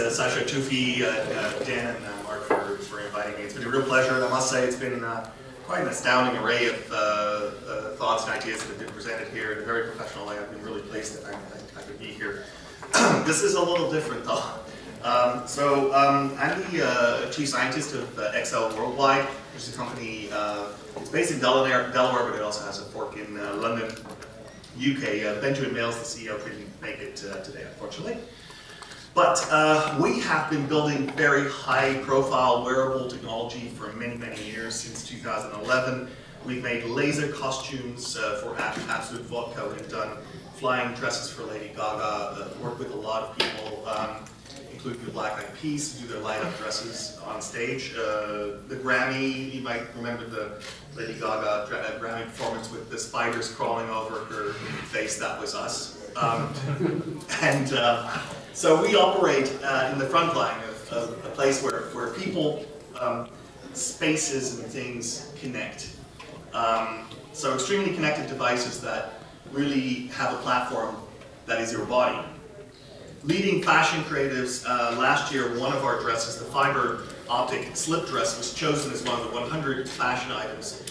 Sasha, Tufi, Dan, and Mark for inviting me. It's been a real pleasure, and I must say it's been quite an astounding array of thoughts and ideas that have been presented here in a very professional way. I've been really pleased that I could be here. This is a little different, though. I'm the chief scientist of XO Worldwide, which is a company. It's based in Delaware, but it also has a fork in London, UK. Benjamin Mills, the CEO, couldn't make it today, unfortunately. But we have been building very high-profile wearable technology for many, many years, since 2011. We've made laser costumes for Absolute Vodka. We've done flying dresses for Lady Gaga. Worked with a lot of people, including the Black Eyed Peas, to do their light-up dresses on stage. The Grammy, you might remember the Lady Gaga Grammy performance with the spiders crawling over her face. That was us. So we operate in the front line of a place where people, spaces, and things connect. So extremely connected devices that really have a platform that is your body. Leading fashion creatives, last year one of our dresses, the fiber optic slip dress, was chosen as one of the 100 fashion items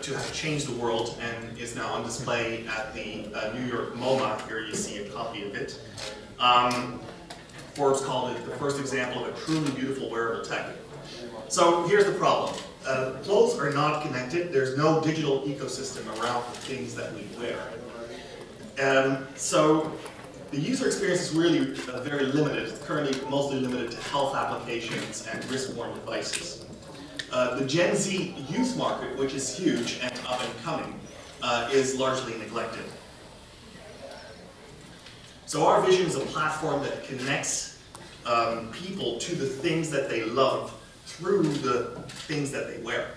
to have changed the world, and is now on display at the New York MoMA. Here you see a copy of it. Forbes called it the first example of a truly beautiful wearable tech. So here's the problem. Clothes are not connected. There's no digital ecosystem around the things that we wear. So the user experience is really very limited. It's currently mostly limited to health applications and wrist-worn devices. The Gen Z youth market, which is huge and up and coming, is largely neglected. So our vision is a platform that connects people to the things that they love through the things that they wear.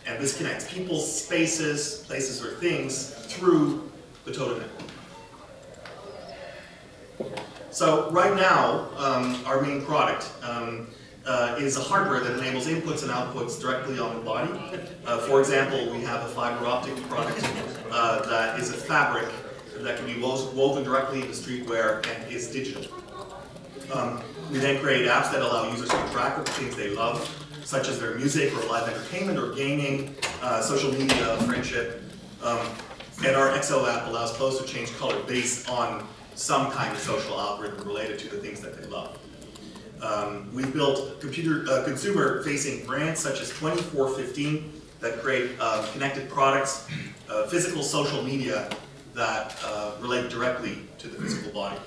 And this connects people's spaces, places, or things through the TODA network. So right now, our main product is a hardware that enables inputs and outputs directly on the body. For example, we have a fiber optic product that is a fabric that can be woven directly into streetwear and is digital. We then create apps that allow users to interact with the things they love, such as their music or live entertainment or gaming, social media, friendship. And our XO app allows clothes to change color based on some kind of social algorithm related to the things that they love. We've built consumer-facing brands such as 2415 that create connected products, physical social media that relate directly to the physical body.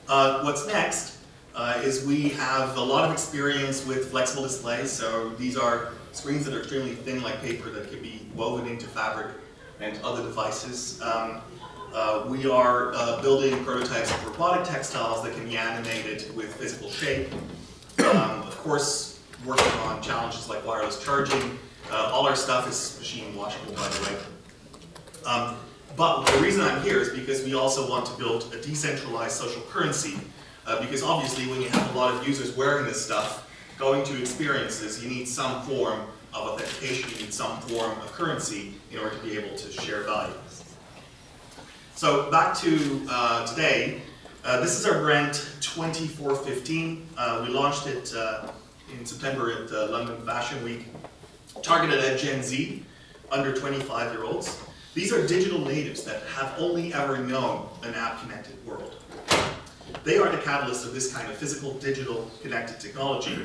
What's next is we have a lot of experience with flexible displays. So these are screens that are extremely thin like paper that can be woven into fabric and other devices. We are building prototypes of robotic textiles that can be animated with physical shape. Of course, working on challenges like wireless charging. All our stuff is machine washable, by the way. But the reason I'm here is because we also want to build a decentralized social currency. Because obviously when you have a lot of users wearing this stuff, going to experiences, you need some form of authentication, you need some form of currency in order to be able to share value. So back to today, this is our brand 2415. We launched it in September at London Fashion Week, targeted at Gen Z, under 25-year-olds. These are digital natives that have only ever known an app-connected world. They are the catalyst of this kind of physical, digital, connected technology.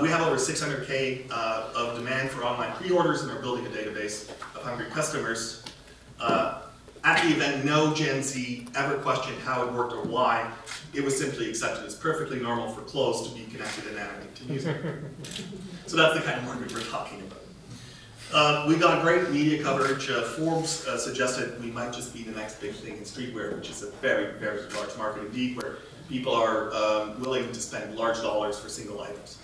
We have over 600K of demand for online pre-orders, and are building a database of hungry customers. At the event, no Gen Z ever questioned how it worked or why. It was simply accepted as perfectly normal for clothes to be connected and animated to music. So that's the kind of market we're talking about. We got great media coverage. Forbes suggested we might just be the next big thing in streetwear, which is a very, very large market indeed, where people are willing to spend large dollars for single items.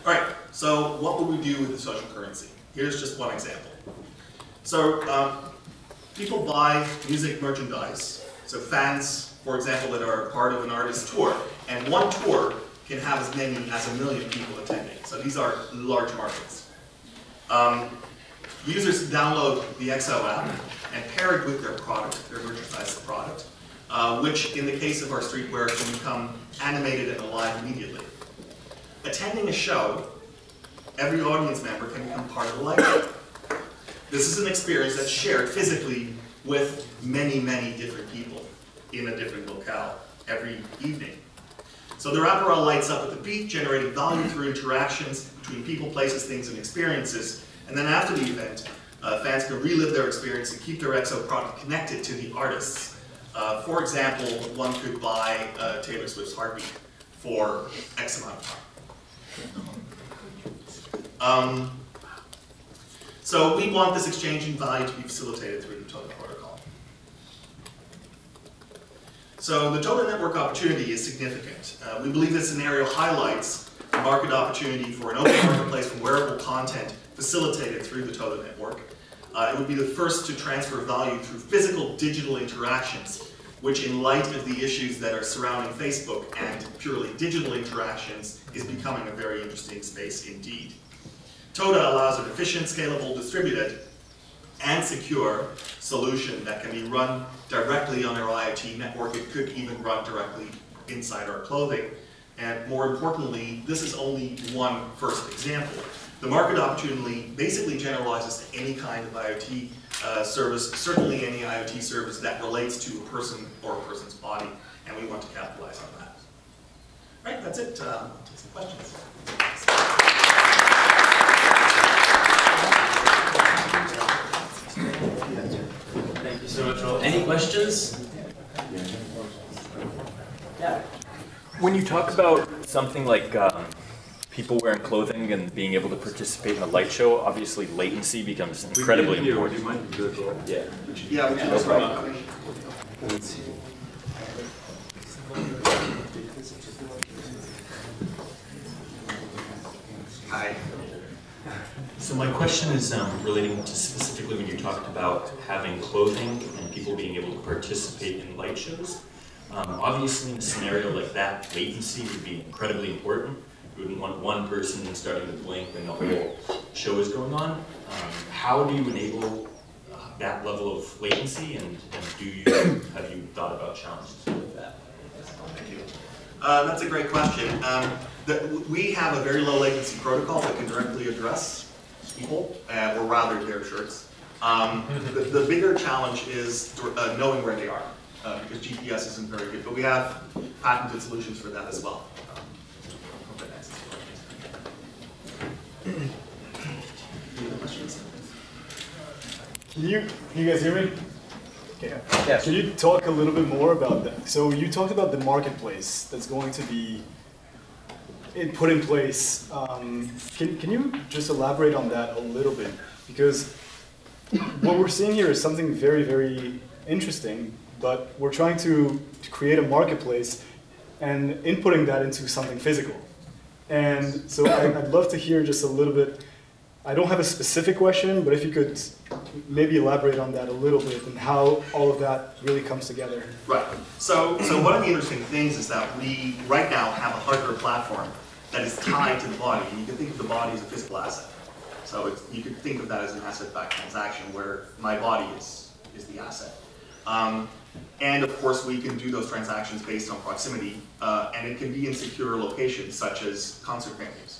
All right, so what would we do with the social currency? Here's just one example. So people buy music merchandise. So fans, for example, that are part of an artist's tour, and one tour can have as many as 1 million people attending. So these are large markets. Users download the XO app and pair it with their product, their merchandise product. which in the case of our streetwear can become animated and alive immediately. Attending a show, every audience member can become part of the light show. This is an experience that's shared physically with many, many different people in a different locale every evening. So their apparel lights up at the peak, generating value through interactions between people, places, things, and experiences. And then after the event, fans can relive their experience and keep their XO product connected to the artists. For example, one could buy Taylor Swift's Heartbeat for X amount of time. So we want this exchange in value to be facilitated through the TODA protocol. So the TODA network opportunity is significant. We believe this scenario highlights the market opportunity for an open marketplace for wearable content facilitated through the TODA network. It would be the first to transfer value through physical digital interactions, which in light of the issues that are surrounding Facebook and purely digital interactions is becoming a very interesting space indeed. TODA allows an efficient, scalable, distributed, and secure solution that can be run directly on our IoT network. It could even run directly inside our clothing. And more importantly, this is only one first example. The market opportunity basically generalizes to any kind of IoT service, certainly any IoT service that relates to a person or a person's body, and we want to capitalize on that. All right, that's it. I'll take some questions. Thank you so much. Any questions? Yeah. When you talk about something like people wearing clothing and being able to participate in a light show, obviously latency becomes incredibly important. Yeah. Yeah. No problem. Hi. So my question is relating to specifically when you talked about having clothing and people being able to participate in light shows. Obviously in a scenario like that, latency would be incredibly important. You wouldn't want one person starting to blink when the whole show is going on. How do you enable that level of latency, and have you thought about challenges with that? Thank you. That's a great question. We have a very low latency protocol that can directly address people, or rather their shirts. The bigger challenge is knowing where they are, because GPS isn't very good, but we have patented solutions for that as well. Can you guys hear me? Okay. Yes. Can you talk a little bit more about that? So you talked about the marketplace that's going to be put in place. Can you just elaborate on that a little bit? Because what we're seeing here is something very, very interesting, but we're trying to create a marketplace and inputting that into something physical. And so I'd love to hear just a little bit. I don't have a specific question, but if you could maybe elaborate on that a little bit and how all of that really comes together. Right. So one of the interesting things is that we right now have a hardware platform that is tied to the body, and you can think of the body as a physical asset. So you could think of that as an asset-backed transaction where my body is the asset. And of course, we can do those transactions based on proximity, and it can be in secure locations such as concert venues.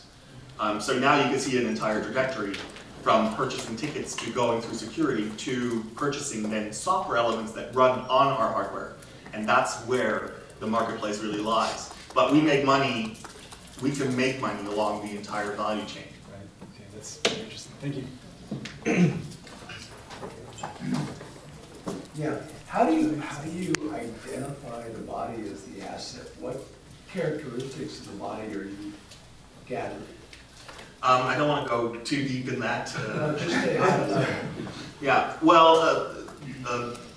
So now you can see an entire trajectory from purchasing tickets to going through security to purchasing then software elements that run on our hardware. And that's where the marketplace really lies. But we make money, we can make money along the entire value chain. Right. Okay, that's very interesting. Thank you. Yeah. How do you identify the body as the asset? What characteristics of the body are you gathering? I don't want to go too deep in that. Just stay out of that. Yeah, well,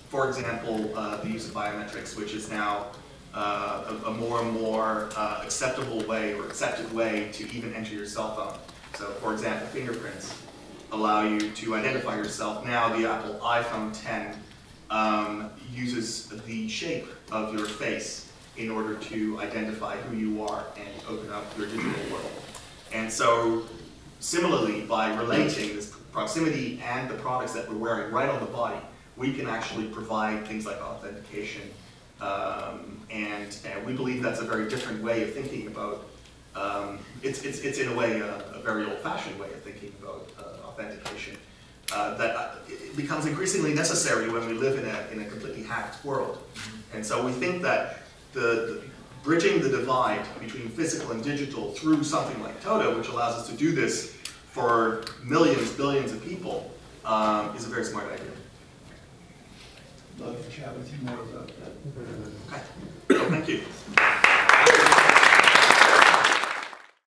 for example, the use of biometrics, which is now a more and more acceptable way or accepted way to even enter your cell phone. So, for example, fingerprints allow you to identify yourself. Now, the Apple iPhone 10 uses the shape of your face in order to identify who you are and open up your digital world. And so, similarly, by relating this proximity and the products that we're wearing right on the body, we can actually provide things like authentication And we believe that's a very different way of thinking about, it's in a way a very old-fashioned way of thinking about authentication. That it becomes increasingly necessary when we live in a completely hacked world. And so we think that bridging the divide between physical and digital through something like TODA, which allows us to do this for millions, billions of people, is a very smart idea. Love to chat with you more about that. Okay. Well, thank you.